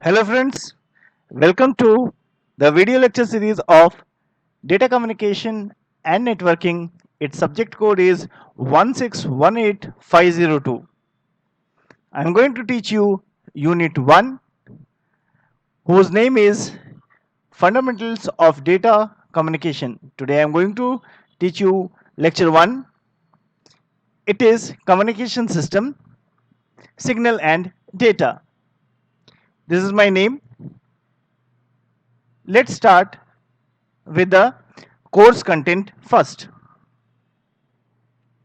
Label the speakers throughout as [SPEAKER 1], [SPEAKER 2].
[SPEAKER 1] Hello friends, welcome to the video lecture series of data communication and networking. Its subject code is 1618502. I am going to teach you unit 1 whose name is fundamentals of data communication. Today I am going to teach you lecture 1. It is communication system, signal and data. This is my name. Let's start with the course content first.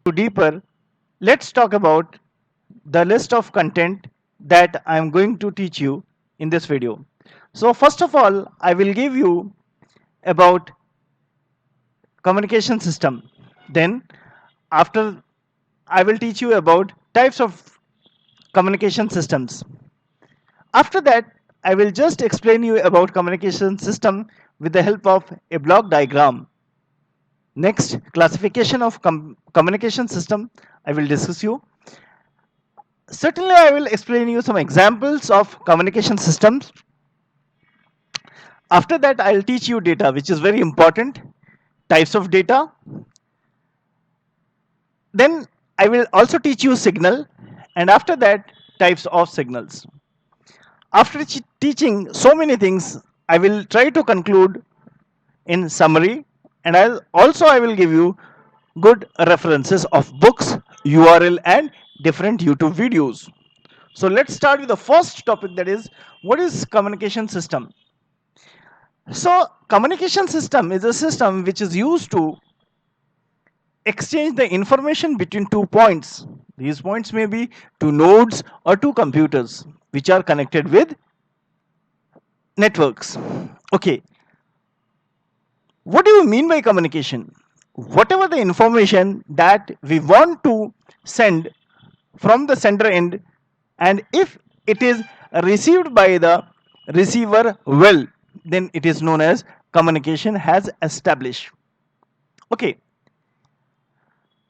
[SPEAKER 1] To deeper, let's talk about the list of content that I am going to teach you in this video. So first of all, I will give you about communication system. Then after, I will teach you about types of communication systems. After that, I will just explain you about communication system with the help of a block diagram. Next, classification of communication system I will discuss you. Certainly, I will explain you some examples of communication systems. After that, I'll teach you data, which is very important, types of data. Then I will also teach you signal, and after that, types of signals. After teaching so many things, I will try to conclude in summary, and I will give you good references of books, URL, and different YouTube videos. So let's start with the first topic, that is, what is communication system? So communication system is a system which is used to exchange the information between 2 points. These points may be two nodes or two computers which are connected with networks. Okay, what do you mean by communication? Whatever the information that we want to send from the sender end, and if it is received by the receiver well, then it is known as communication has established. Okay,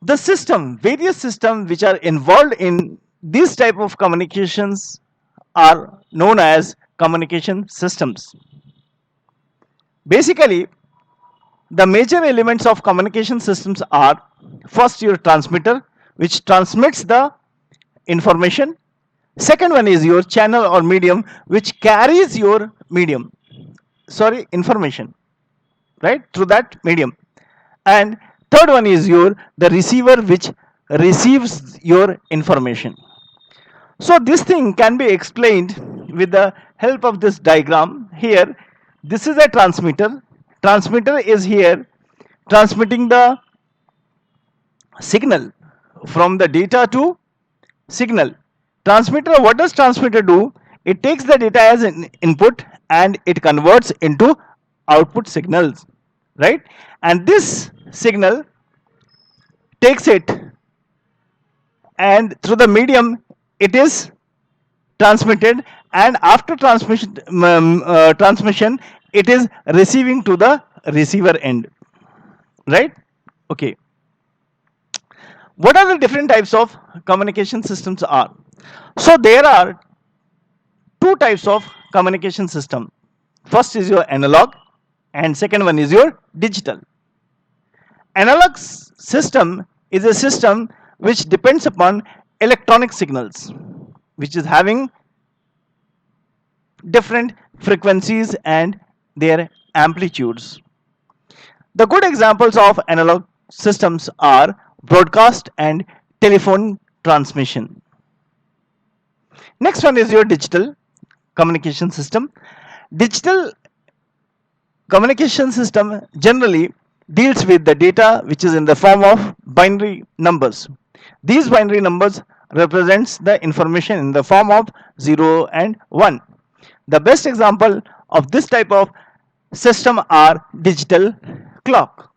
[SPEAKER 1] the system, various systems which are involved in this type of communications are known as communication systems. Basically, the major elements of communication systems are: first, your transmitter, which transmits the information. Second one is your channel or medium, which carries your information, right, through that medium. And third one is your the receiver, which receives your information. So this thing can be explained with the help of this diagram. Here, this is a transmitter. Transmitter is here transmitting the signal from the data to signal. Transmitter, what does transmitter do? It takes the data as an input and it converts into output signals, right? And this signal takes it, and through the medium it is transmitted, and after transmission it is receiving to the receiver end, right? Okay, what are the different types of communication systems are? So there are two types of communication system. First is your analog, and second one is your digital. Analog system is a system which depends upon electronic signals, which is having different frequencies and their amplitudes. The good examples of analog systems are broadcast and telephone transmission. Next one is your digital communication system. Digital communication system generally deals with the data which is in the form of binary numbers. These binary numbers represents the information in the form of 0 and 1. The best example of this type of system are digital clock.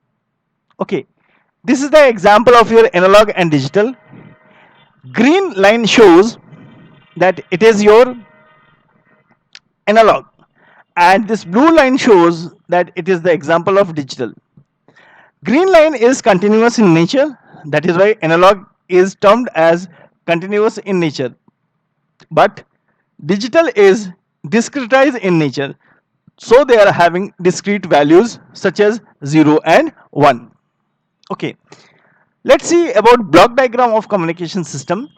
[SPEAKER 1] Okay, this is the example of your analog and digital. Green line shows that it is your analog, and this blue line shows that it is the example of digital. Green line is continuous in nature, that is why analog is termed as continuous in nature, but digital is discretized in nature. So they are having discrete values such as 0 and 1. Okay, let's see about block diagram of communication system.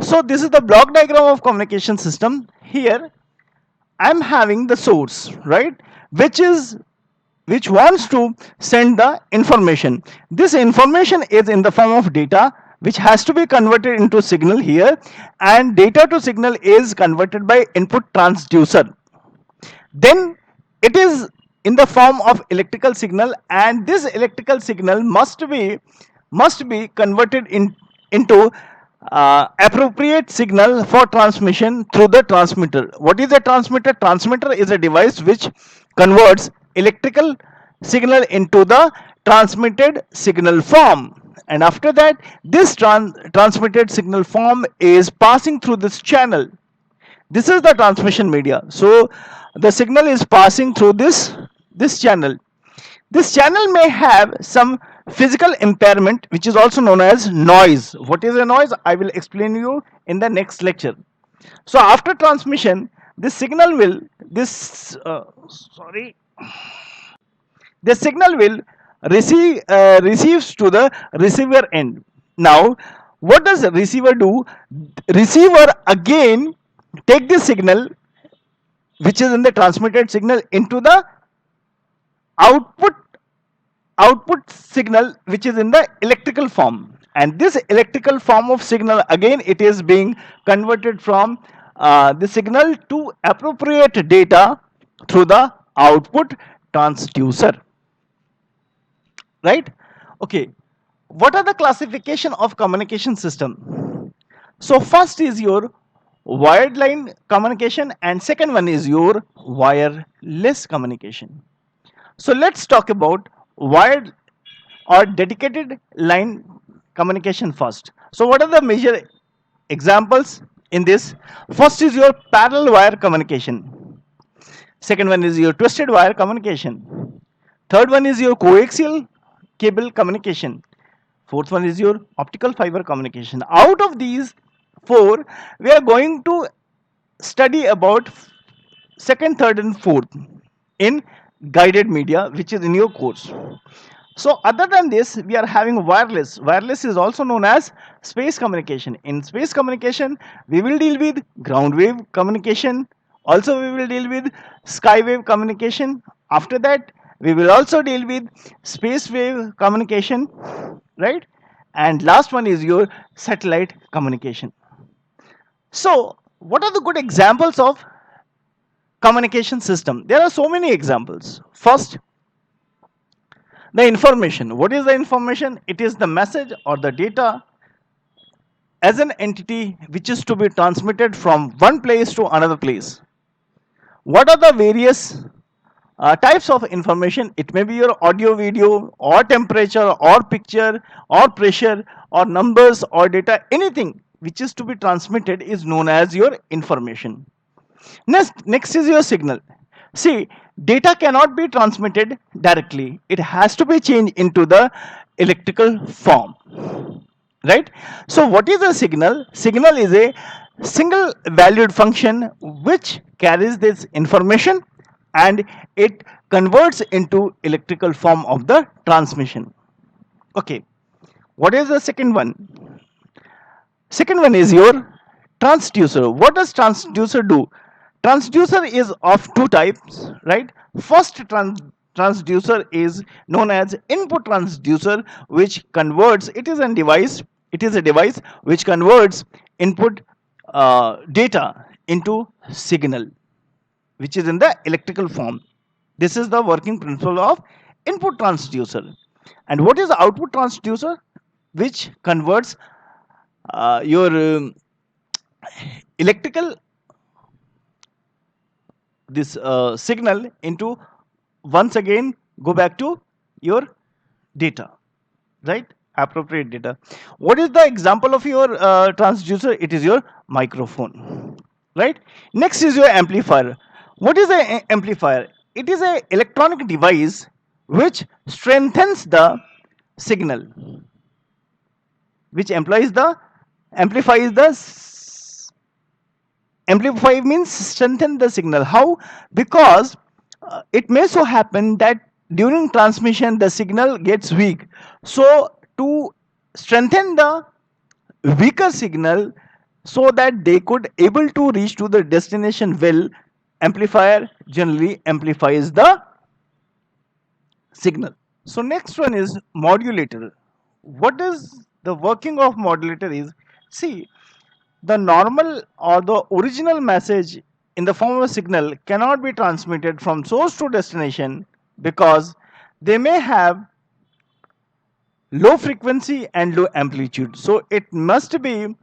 [SPEAKER 1] So this is the block diagram of communication system. Here I'm having the source, right, which wants to send the information. This information is in the form of data which has to be converted into signal here, and data to signal is converted by input transducer. Then it is in the form of electrical signal, and this electrical signal must be converted into appropriate signal for transmission through the transmitter. What is a transmitter? Transmitter is a device which converts electrical signal into the transmitted signal form, and after that this transmitted signal form is passing through this channel. This is the transmission media. So the signal is passing through this channel. This channel may have some physical impairment, which is also known as noise. What is a noise? I will explain you in the next lecture. So after transmission, this signal will this signal will receives to the receiver end. Now what does the receiver do? Receiver again take this signal which is in the transmitted signal into the output signal which is in the electrical form, and this electrical form of signal again it is being converted from the signal to appropriate data through the output transducer, right? Okay, what are the classification of communication system? So first is your wired line communication, and second one is your wireless communication. So let's talk about wired or dedicated line communication first. So what are the major examples in this? First is your parallel wire communication. Second one is your twisted wire communication. Third one is your coaxial cable communication. Fourth one is your optical fiber communication. Out of these four, we are going to study about second, third, and fourth in guided media, which is in your course. So other than this, we are having wireless. Wireless is also known as space communication. In space communication, we will deal with ground wave communication. Also, we will deal with sky wave communication. After that, we will also deal with space wave communication, right? And last one is your satellite communication. So, what are the good examples of communication system? There are so many examples. First, the information. What is the information? It is the message or the data as an entity which is to be transmitted from one place to another place. What are the various types of information? It may be your audio, video, or temperature, or picture, or pressure, or numbers, or data. Anything which is to be transmitted is known as your information. Next is your signal. See, data cannot be transmitted directly. It has to be changed into the electrical form, right? So what is a signal? Signal is a single valued function which carries this information and it converts into electrical form of the transmission. Okay, what is the second one? Second one is your transducer. What does transducer do? Transducer is of two types, right? First transducer is known as input transducer, which converts, it is a device which converts input data into signal, which is in the electrical form. This is the working principle of input transducer. And what is the output transducer? Which converts your electrical this signal into, once again, go back to your data, right? Appropriate data. What is the example of your transducer? It is your microphone, right? Next is your amplifier. What is an amplifier? It is a electronic device which strengthens the signal, which amplifies the amplify means strengthen the signal. How? Because it may so happen that during transmission the signal gets weak. So to strengthen the weaker signal so that they could able to reach to the destination well, amplifier generally amplifies the signal. So next one is modulator. What is the working of modulator is, see, the normal or the original message in the form of a signal cannot be transmitted from source to destination because they may have low frequency and low amplitude. So it must be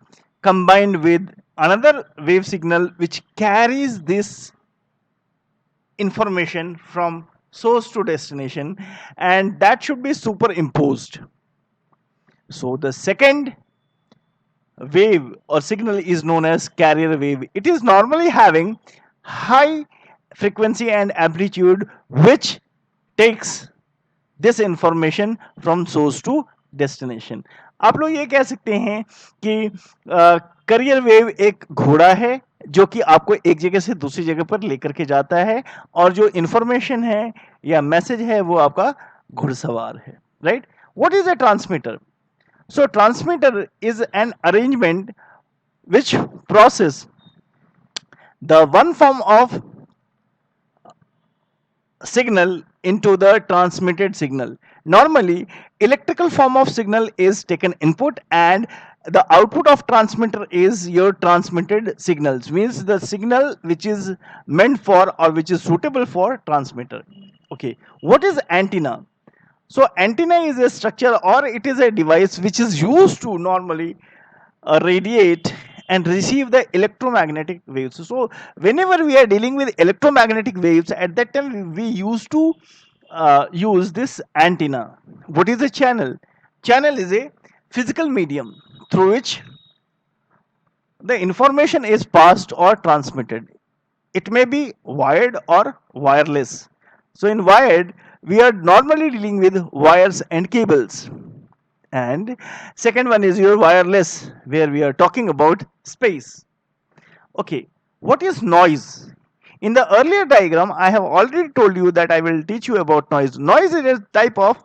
[SPEAKER 1] combined with another wave signal which carries this information from source to destination, and that should be superimposed. So the second wave or signal is known as carrier wave. It is normally having high frequency and amplitude which takes this information from source to destination. आप लोग ये कह सकते हैं कि career wave एक घोड़ा है जो कि आपको एक जगह से दूसरी जगह पर लेकर के जाता है, और जो इंफॉर्मेशन है या मैसेज है वो आपका घुड़सवार है, right? What is a transmitter? So transmitter is an arrangement which process the one form of signal into the transmitted signal. Normally, electrical form of signal is taken input and the output of transmitter is your transmitted signals, means the signal which is meant for or which is suitable for transmitter. Okay, what is antenna? So antenna is a structure or it is a device which is used to normally radiate and receive the electromagnetic waves. So whenever we are dealing with electromagnetic waves, at that time we used to use this antenna. What is a channel? Channel is a physical medium through which the information is passed or transmitted. It may be wired or wireless. So in wired, we are normally dealing with wires and cables. And second one is your wireless, where we are talking about space. Okay, what is noise? In the earlier diagram, I have already told you that I will teach you about noise. Noise is a type of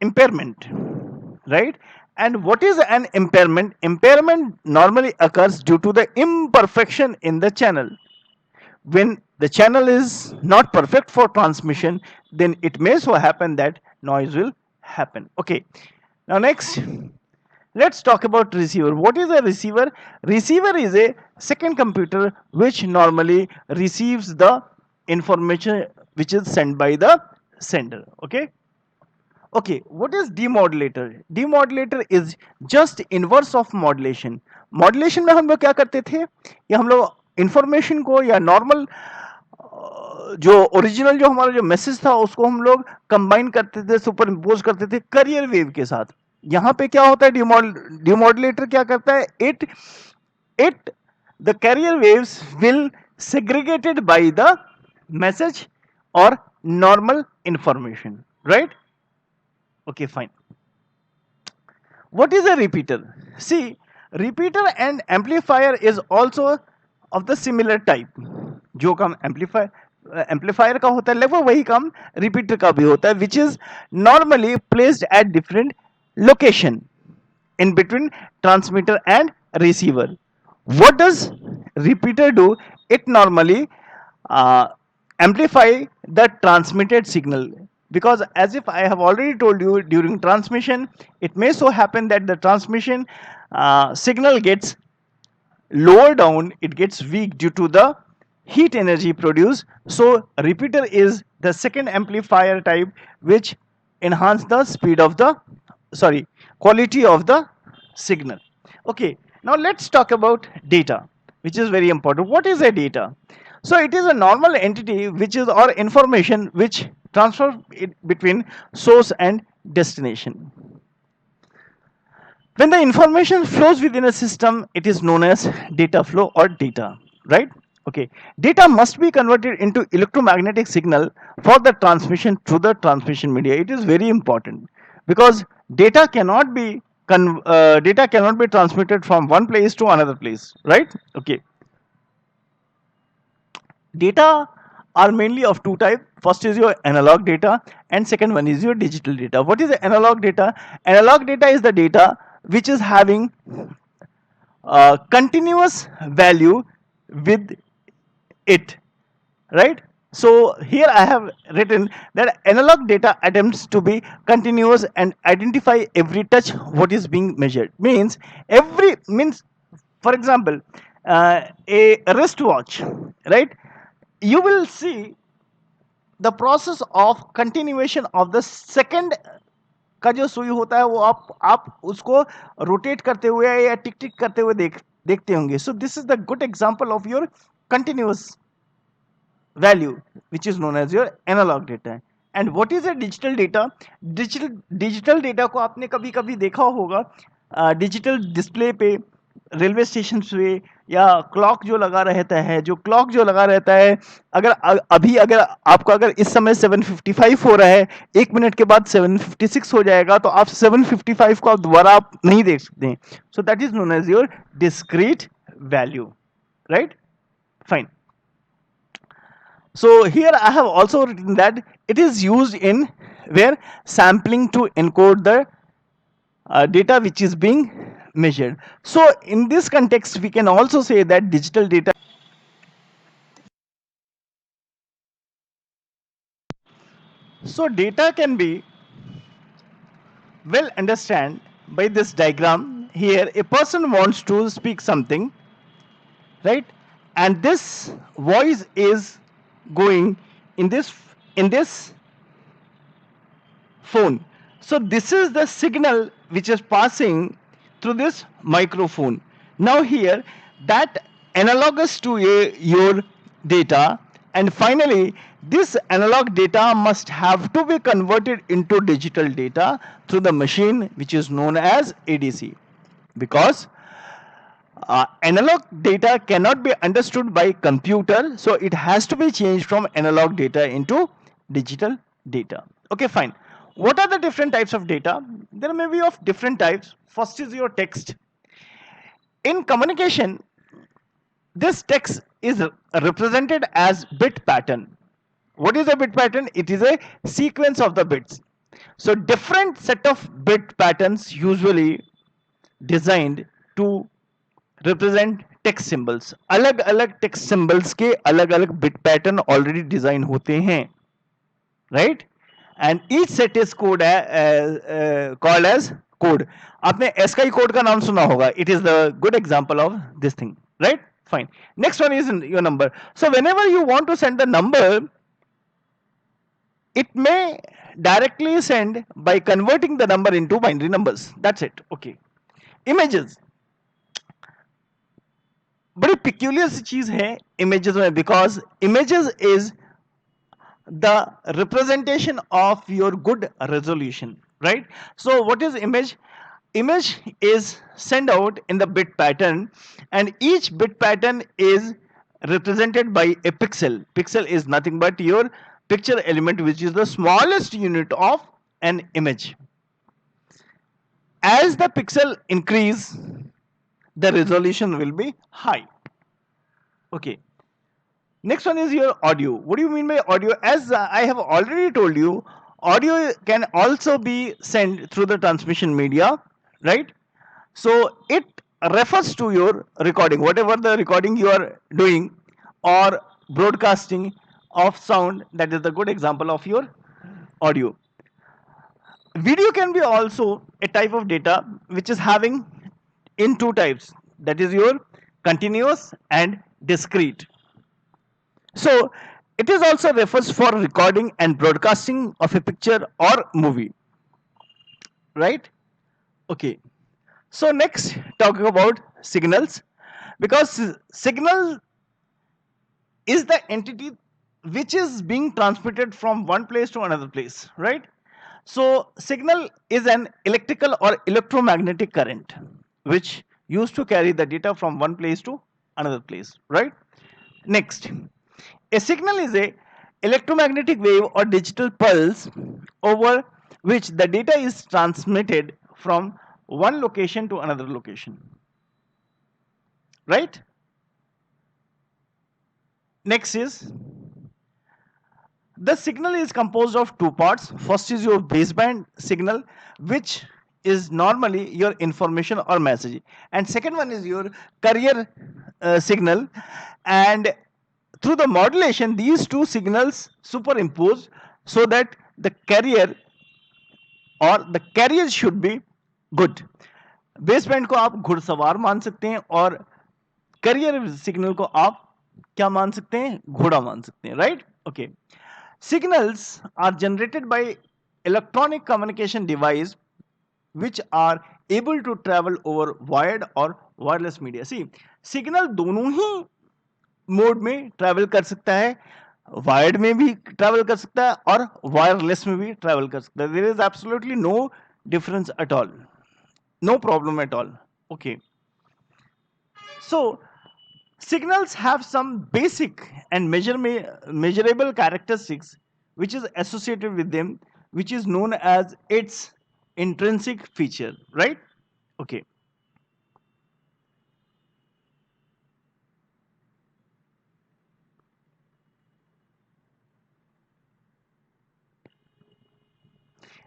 [SPEAKER 1] impairment, right? And what is an impairment? Impairment normally occurs due to the imperfection in the channel. When the channel is not perfect for transmission, then it may so happen that noise will happen. Okay, now next, let's talk about receiver. What is a receiver? Receiver is a second computer which normally receives the information which is sent by the sender. Okay. Okay, what is demodulator? Demodulator is just inverse of modulation. Modulation में हम लोग क्या करते थे, या हम लोग information को या नॉर्मल जो ओरिजिनल जो हमारा जो मैसेज था उसको हम लोग कंबाइन करते थे, सुपर इम्पोज करते थे करियर वेव के साथ. यहाँ पे क्या होता है, डिमॉडुलेटर क्या करता है, it the carrier waves will segregated by the message और normal information, right? Okay, fine. What is a repeater? See, repeater and amplifier is also of the similar type. जो काम amplifier का होता है लगभग वही काम repeater का भी होता है, which is normally placed at different location in between transmitter and receiver. What does repeater do? It normally amplify the transmitted signal. Because as if I have already told you, during transmission, it may so happen that the transmission signal gets lower down, it gets weak due to the heat energy produced. So repeater is the second amplifier type which enhance the speed of the, quality of the signal. Okay, now let's talk about data, which is very important. What is a data? So it is a normal entity which is or information which transfer it between source and destination. When the information flows within a system, it is known as data flow or data, right? Okay, data must be converted into electromagnetic signal for the transmission through the transmission media. It is very important because data cannot be transmitted from one place to another place, right? Okay. Data are mainly of two types. First is your analog data and second one is your digital data. What is the analog data? Analog data is the data which is having continuous value with it, right? So here I have written that analog data attempts to be continuous and identify every touch what is being measured. Means every means, for example, a wristwatch, right? You will see the process of continuation of the second का जो सुई होता है वो आप उसको rotate करते हुए या टिक टिक करते हुए देखते होंगे. So this is the good example of your continuous value which is known as your analog data. And what is a digital data? Digital data को आपने कभी कभी देखा होगा डिजिटल डिस्प्ले पे, रेलवे स्टेशन पे, या क्लॉक जो लगा रहता है, जो क्लॉक जो लगा रहता है, अगर अभी अगर आपको अगर इस समय 7:55 हो रहा है, 1 मिनट के बाद 7:56 हो जाएगा, तो आप 7:55 को आप दोबारा आप नहीं देख सकते हैं. So that is known as your discrete value, right? Fine. So here I have also written that it is used in where sampling to encode the data which is being measured. So in this context we can also say that digital data. So data can be well understand by this diagram. Here a person wants to speak something, right? And this voice is going in this phone. So this is the signal which is passing through this microphone. Now here that analogous to your data, and finally this analog data must have to be converted into digital data through the machine which is known as ADC, because analog data cannot be understood by computer, so it has to be changed from analog data into digital data. Okay, fine. What are the different types of data? There may be of different types. First is your text. In communication, this text is represented as bit pattern. What is a bit pattern? It is a sequence of the bits. So different set of bit patterns usually designed to represent text symbols. अलग अलग text symbols के अलग अलग bit pattern already design होते हैं, right? And each set is called as code. आपने ASCII code का नाम सुना होगा. It is the good example of this thing, right? Fine. Next one is your number. So whenever you want to send the number, it may directly send by converting the number into binary numbers. That's it. Okay. Images. बड़ी peculiar सी चीज है images में, because images is the representation of your good resolution, right? So what is image? Image is sent out in the bit pattern, and each bit pattern is represented by a pixel. Pixel is nothing but your picture element, which is the smallest unit of an image. As the pixel increase, the resolution will be high. Okay. Next one is your audio. What do you mean by audio? As I have already told you, audio can also be sent through the transmission media, right? So it refers to your recording, whatever the recording you are doing, or broadcasting of sound. That is the good example of your audio. Video can be also a type of data which is having in two types, that is your continuous and discrete. So it is also refers for recording and broadcasting of a picture or movie, right? Okay. So next, talking about signals, because signal is the entity which is being transmitted from one place to another place, right? So signal is an electrical or electromagnetic current which used to carry the data from one place to another place, right? Next, a signal is a electromagnetic wave or digital pulse over which the data is transmitted from one location to another location, right? Next is, the signal is composed of two parts. First is your baseband signal, which is normally your information or message, and second one is your carrier signal. And through the modulation, these two signals superimpose so that the carrier or the carrier should be good. Baseband को आप घुड़सवार मान सकते हैं और career signal को आप क्या मान सकते हैं, घोड़ा मान सकते हैं, right? Okay. Signals are generated by electronic communication device which are able to travel over wired or wireless media. See, signal दोनों ही मोड में ट्रैवल कर सकता है, वायर्ड में भी ट्रैवल कर सकता है और वायरलेस में भी ट्रैवल कर सकता है. There is absolutely no difference at all, no problem at all. Okay, so signals have some basic and measurable characteristics which is associated with them, which is known as its intrinsic feature, right? Okay,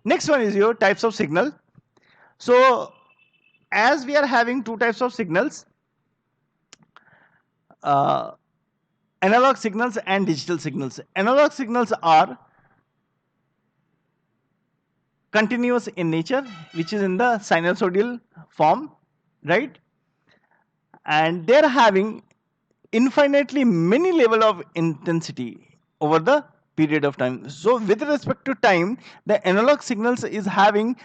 [SPEAKER 1] next one is your types of signal. So as we are having two types of signals, uh, analog signals and digital signals. Analog signals are continuous in nature, which is in the sinusoidal form, right? And they're having infinitely many level of intensity over the period of time. So with respect to time, the analog signals is having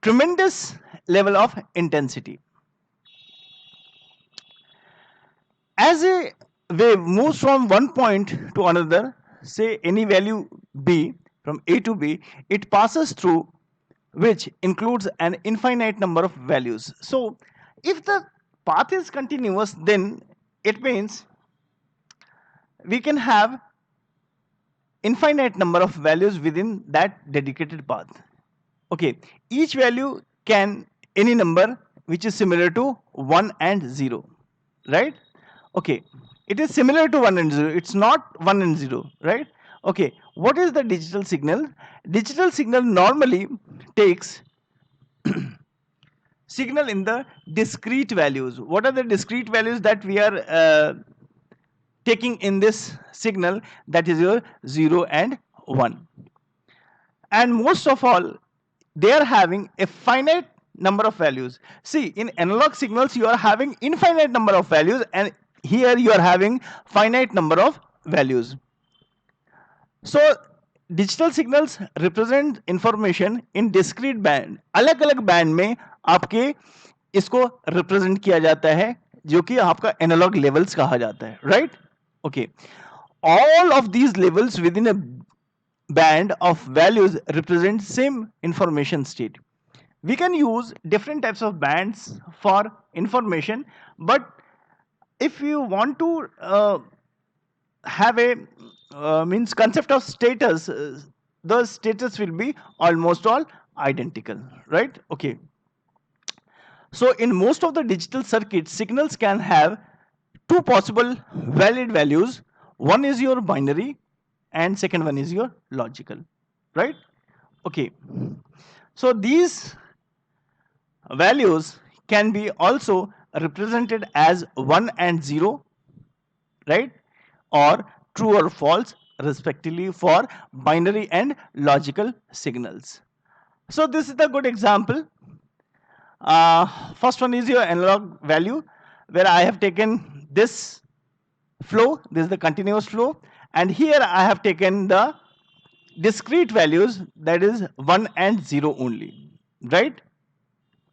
[SPEAKER 1] tremendous level of intensity. As a wave moves from one point to another, say any value b, from a to b, it passes through which includes an infinite number of values. So if the path is continuous, then it means we can have infinite number of values within that dedicated path. Okay, each value can any number which is similar to 1 and 0, right? Okay, it is similar to 1 and 0, it's not 1 and 0, right? Okay, what is the digital signal? Digital signal normally takes signal in the discrete values. What are the discrete values that we are taking in this signal? That is your 0 and 1. And most of all, they are having a finite number of values. See, in analog signals you are having infinite number of values, and here you are having finite number of values. So digital signals represent information in discrete band. अलग अलग band में आपके इसको represent किया जाता है, जो कि आपका एनालॉग लेवल्स कहा जाता है, right? Okay, all of these levels within a band of values represent same information state. We can use different types of bands for information, but if you want to have a means concept of status, the status will be almost all identical, right? Okay, so in most of the digital circuits, signals can have two possible valid values. One is your binary and second one is your logical, right? Okay, so these values can be also represented as 1 and 0, right? Or true or false respectively for binary and logical signals. So this is the good example. First one is your analog value, where I have taken this flow, this is the continuous flow, and here I have taken the discrete values, that is 1 and 0 only, right?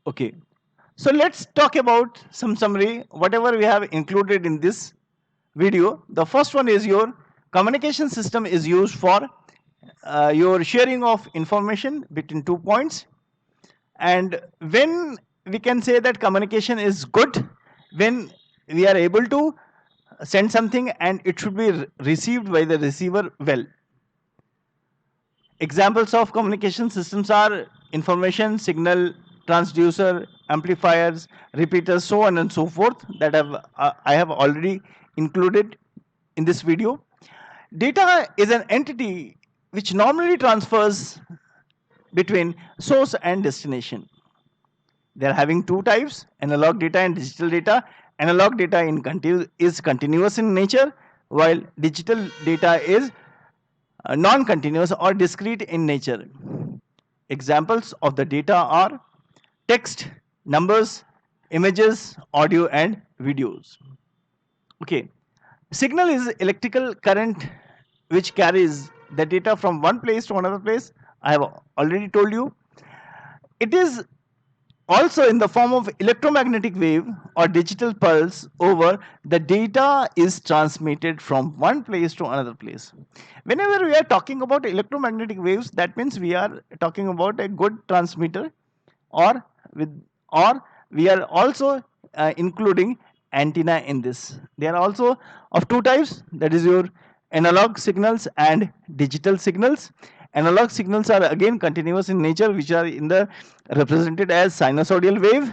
[SPEAKER 1] Okay, so let's talk about some summary, whatever we have included in this video. The first one is your communication system is used for your sharing of information between 2 points. And when we can say that communication is good, when we are able to send something and it should be received by the receiver well. Examples of communication systems are information signal transducer, amplifiers, repeaters, so on and so forth, that I have already included. in this video. Data is an entity which normally transfers between source and destination. They are having two types, analog data and digital data. Analog data is continuous in nature, while digital data is non-continuous or discrete in nature. Examples of the data are text, numbers, images, audio, and videos. Okay. Signal is electrical current which carries the data from one place to another place. I have already told you. It is also in the form of electromagnetic wave or digital pulse. Over the data is transmitted from one place to another place. Whenever we are talking about electromagnetic waves, that means we are talking about a good transmitter, or with or we are also including antenna in this. They are also of two types, that is your analog signals and digital signals. Analog signals are again continuous in nature, which are in the represented as sinusoidal wave.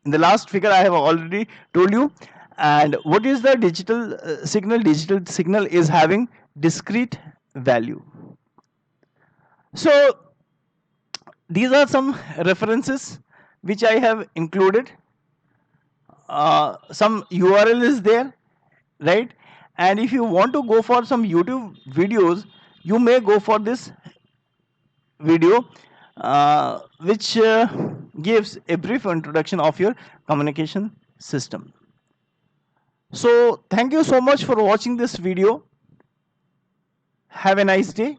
[SPEAKER 1] In the last figure I have already told you. And what is the digital signal? Digital signal is having discrete value. So these are some references which I have included. Some URL is there, right? And if you want to go for some YouTube videos, you may go for this video, which gives a brief introduction of your communication system. So thank you so much for watching this video. Have a nice day.